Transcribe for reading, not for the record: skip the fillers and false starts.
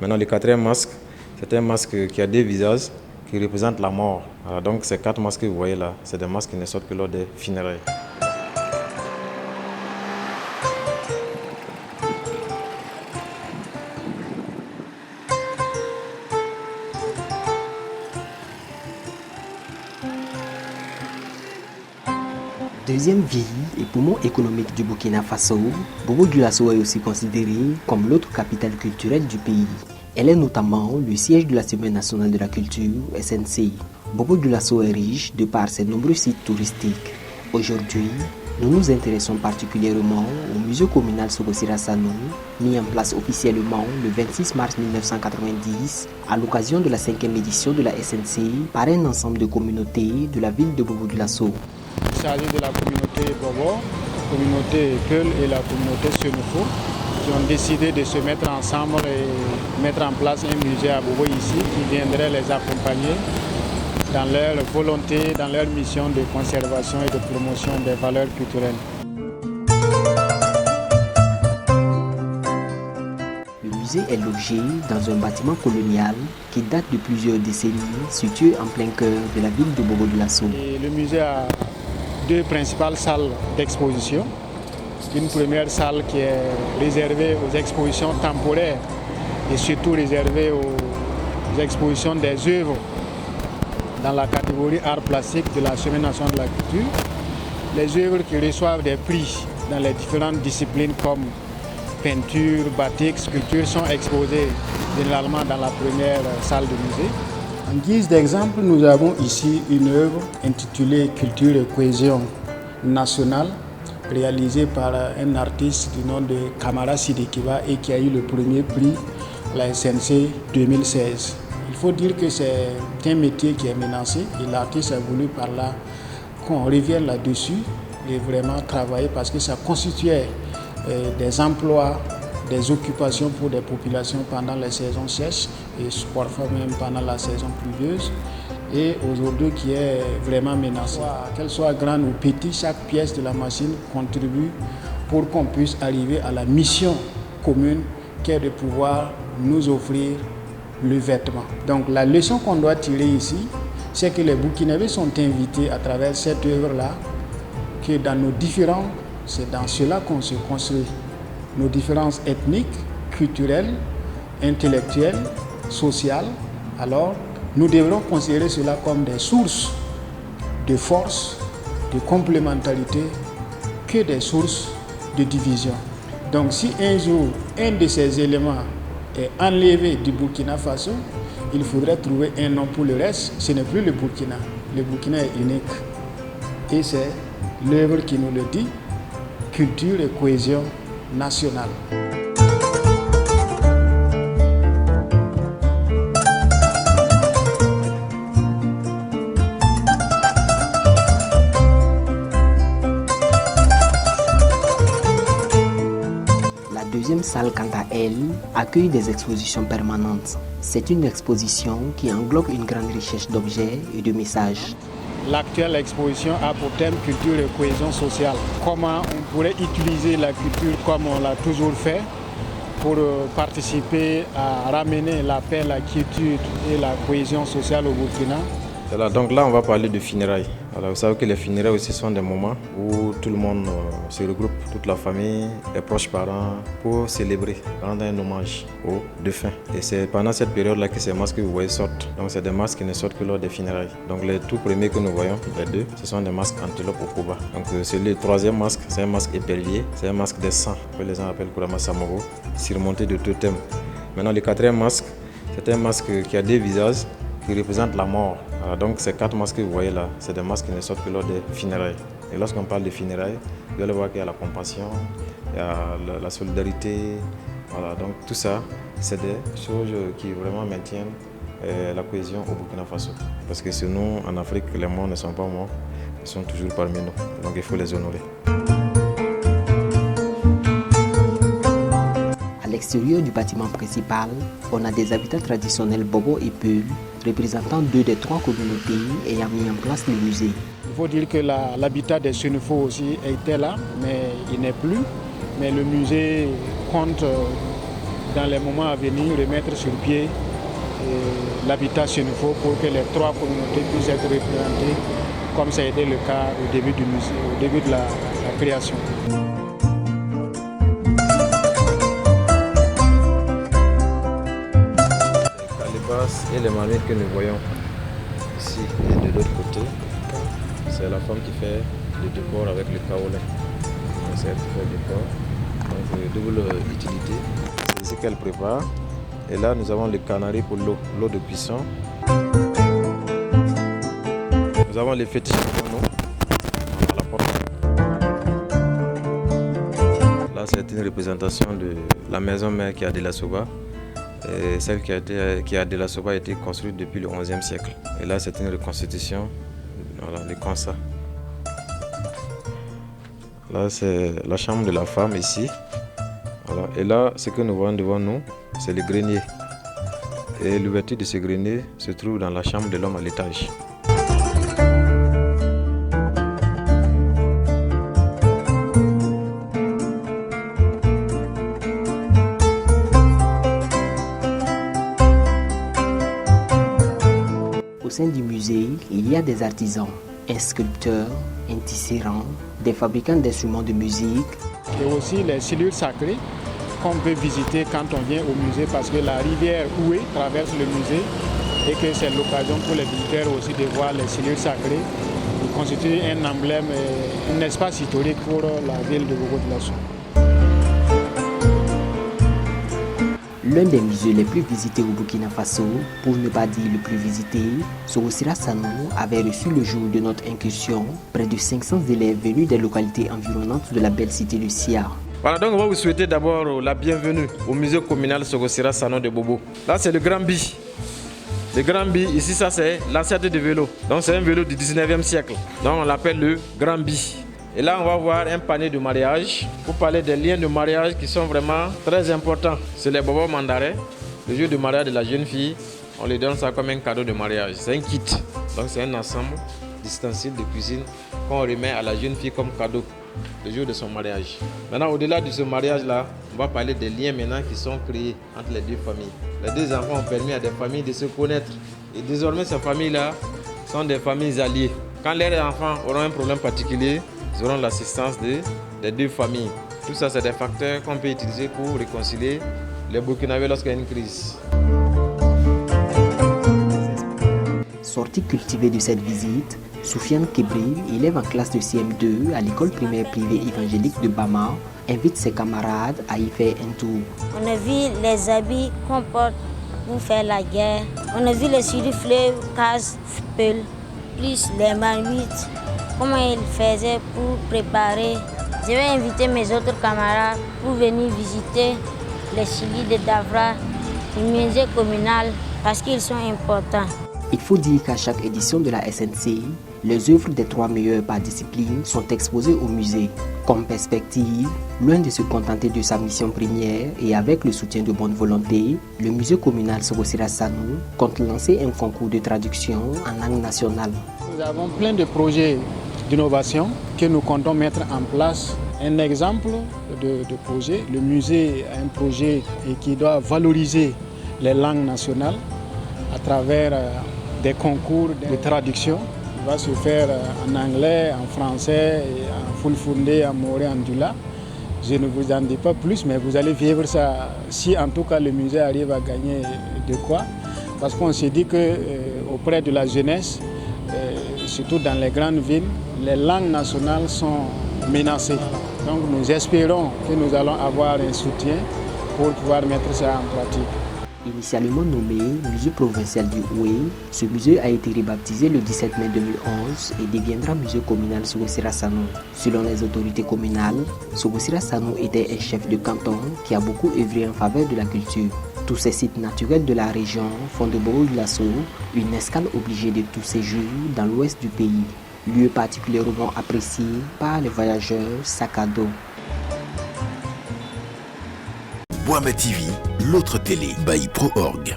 Maintenant, le quatrième masque, c'est un masque qui a deux visages qui représentent la mort. Alors, donc ces 4 masques que vous voyez là, c'est des masques qui ne sortent que lors des funérailles. Deuxième ville et poumon économique du Burkina Faso, Bobo-Dioulasso est aussi considérée comme l'autre capitale culturelle du pays. Elle est notamment le siège de la Semaine nationale de la culture, SNC. Bobo-Dioulasso est riche de par ses nombreux sites touristiques. Aujourd'hui, nous nous intéressons particulièrement au musée communal Sogosira Sano, mis en place officiellement le 26 mars 1990 à l'occasion de la 5e édition de la SNC par un ensemble de communautés de la ville de Bobo-Dioulasso. Il s'agit de la communauté Bobo, la communauté Peul et la communauté Senufo qui ont décidé de se mettre ensemble et mettre en place un musée à Bobo ici qui viendrait les accompagner dans leur volonté, dans leur mission de conservation et de promotion des valeurs culturelles. Le musée est logé dans un bâtiment colonial qui date de plusieurs décennies, situé en plein cœur de la ville de Bobo-Dioulasso. Le musée a 2 principales salles d'exposition. Une première salle qui est réservée aux expositions temporaires et surtout réservée aux expositions des œuvres dans la catégorie art plastique de la Semaine nationale de la culture. Les œuvres qui reçoivent des prix dans les différentes disciplines comme peinture, batik, sculpture sont exposées généralement dans la première salle de musée. En guise d'exemple, nous avons ici une œuvre intitulée Culture et cohésion nationale, réalisée par un artiste du nom de Kamara Sidikiba et qui a eu le premier prix à la SNC 2016. Il faut dire que c'est un métier qui est menacé et l'artiste a voulu par là qu'on revienne là-dessus et vraiment travailler parce que ça constituait des emplois, des occupations pour des populations pendant les saisons sèches et parfois même pendant la saison pluvieuse. Et aujourd'hui qui est vraiment menacée. Qu'elle soit grande ou petite, chaque pièce de la machine contribue pour qu'on puisse arriver à la mission commune qui est de pouvoir nous offrir le vêtement. Donc la leçon qu'on doit tirer ici, c'est que les Burkinabés sont invités à travers cette œuvre-là, que dans nos différences, c'est dans cela qu'on se construit. Nos différences ethniques, culturelles, intellectuelles, sociales, alors nous devrons considérer cela comme des sources de force, de complémentarité, que des sources de division. Donc si un jour, un de ces éléments est enlevé du Burkina Faso, il faudrait trouver un nom pour le reste. Ce n'est plus le Burkina. Le Burkina est unique. Et c'est l'œuvre qui nous le dit, culture et cohésion nationale. La deuxième salle, quant à elle, accueille des expositions permanentes. C'est une exposition qui englobe une grande richesse d'objets et de messages. L'actuelle exposition a pour thème culture et cohésion sociale. Comment on pourrait utiliser la culture comme on l'a toujours fait pour participer à ramener la paix, la quiétude et la cohésion sociale au Burkina. Donc là, on va parler de funérailles. Alors, vous savez que les funérailles aussi sont des moments où tout le monde se regroupe, toute la famille, les proches parents, pour célébrer, rendre un hommage aux défunts. Et c'est pendant cette période-là que ces masques que vous voyez sortent. Donc, c'est des masques qui ne sortent que lors des funérailles. Donc, les tout premiers que nous voyons, les 2, ce sont des masques antilope au Koba. Donc, c'est le 3e masque, c'est un masque épervier, c'est un masque des sangs, que les gens appellent Kurama Samoro, surmonté de totems. Maintenant, le 4e masque, c'est un masque qui a 2 visages, qui représentent la mort. Alors donc ces 4 masques que vous voyez là, c'est des masques qui ne sortent que lors des funérailles. Et lorsqu'on parle de funérailles, vous allez voir qu'il y a la compassion, il y a la solidarité. Voilà, donc tout ça, c'est des choses qui vraiment maintiennent la cohésion au Burkina Faso. Parce que chez nous, en Afrique, les morts ne sont pas morts, ils sont toujours parmi nous. Donc il faut les honorer. À l'extérieur du bâtiment principal, on a des habitats traditionnels Bobo et Peul, représentant 2 des 3 communautés ayant mis en place le musée. Il faut dire que l'habitat des Senufo aussi était là, mais il n'est plus. Mais le musée compte dans les moments à venir, remettre sur pied l'habitat Sénéfo pour que les 3 communautés puissent être représentées comme ça a été le cas au début du musée, au début de la création. Les calebasses et les marmites que nous voyons ici et de l'autre côté, c'est la femme qui fait le décor avec le kaolin. C'est elle qui fait le décor, donc double utilité. C'est ici qu'elle prépare. Et là, nous avons le canari pour l'eau de cuisson. Nous avons les fétiches pour nous, à la porte. Là, c'est une représentation de la maison mère qui a de la Soba. Et celle qui a de la Soba a été construite depuis le XIe siècle. Et là, c'est une reconstitution, voilà, de Kansa. Là, c'est la chambre de la femme ici. Voilà. Et là, ce que nous voyons devant nous, c'est le grenier. Et l'ouverture de ce grenier se trouve dans la chambre de l'homme à l'étage. Au sein du musée, il y a des artisans, un sculpteur, un tisserand, des fabricants d'instruments de musique. Et aussi les cellules sacrées qu'on peut visiter quand on vient au musée parce que la rivière Oué traverse le musée et que c'est l'occasion pour les visiteurs aussi de voir les cellules sacrées qui constituent un emblème, un espace historique pour la ville de Bobo-Dioulasso. L'un des musées les plus visités au Burkina Faso, pour ne pas dire le plus visité, Sogocira Sano avait reçu le jour de notre incursion près de 500 élèves venus des localités environnantes de la belle cité de Sia. Voilà, donc on va vous souhaiter d'abord la bienvenue au musée communal Sogocira Sano de Bobo. Là, c'est le Grand Bi. Le Grand Bi, ici, ça c'est l'ancêtre de vélo. Donc c'est un vélo du 19e siècle. Donc on l'appelle le Grand Bi. Et là, on va voir un panier de mariage pour parler des liens de mariage qui sont vraiment très importants. C'est les Bobo Mandaré. Le jour de mariage de la jeune fille, on lui donne ça comme un cadeau de mariage. C'est un kit. Donc c'est un ensemble d'ustensiles de cuisine qu'on remet à la jeune fille comme cadeau le jour de son mariage. Maintenant, au-delà de ce mariage-là, on va parler des liens maintenant qui sont créés entre les deux familles. Les deux enfants ont permis à des familles de se connaître. Et désormais, ces familles-là sont des familles alliées. Quand leurs enfants auront un problème particulier, ils auront l'assistance des deux familles. Tout ça, c'est des facteurs qu'on peut utiliser pour réconcilier les Burkinabés lorsqu'il y a une crise. Sorti cultivé de cette visite, Soufiane Kebril, élève en classe de CM2 à l'école primaire privée évangélique de Bama, invite ses camarades à y faire un tour. On a vu les habits qu'on porte pour faire la guerre. On a vu les suriflets, casse, peuls, plus les marmites. Comment ils faisaient pour préparer. Je vais inviter mes autres camarades pour venir visiter les scellés de Davra, le musée communal, parce qu'ils sont importants. Il faut dire qu'à chaque édition de la SNC, les œuvres des 3 meilleurs par discipline sont exposées au musée. Comme perspective, loin de se contenter de sa mission première et avec le soutien de bonne volonté, le musée communal Sogocira Sano compte lancer un concours de traduction en langue nationale. Nous avons plein de projets d'innovation que nous comptons mettre en place. Un exemple de projet, le musée a un projet qui doit valoriser les langues nationales à travers des concours de traduction. Il va se faire en anglais, en français, en fulfulde, en moré, en dula. Je ne vous en dis pas plus, mais vous allez vivre ça si en tout cas le musée arrive à gagner de quoi. Parce qu'on s'est dit qu'auprès de la jeunesse, surtout dans les grandes villes, les langues nationales sont menacées. Donc nous espérons que nous allons avoir un soutien pour pouvoir mettre ça en pratique. Initialement nommé musée provincial du Oué, ce musée a été rebaptisé le 17 mai 2011 et deviendra musée communal Sogocira Sano. Selon les autorités communales, Sogocira Sano était un chef de canton qui a beaucoup œuvré en faveur de la culture. Tous ces sites naturels de la région font de Bobo-Dioulasso une escale obligée de tout séjour dans l'ouest du pays, lieu particulièrement apprécié par les voyageurs sac à dos. Boama TV, l'autre télé by Pro Org.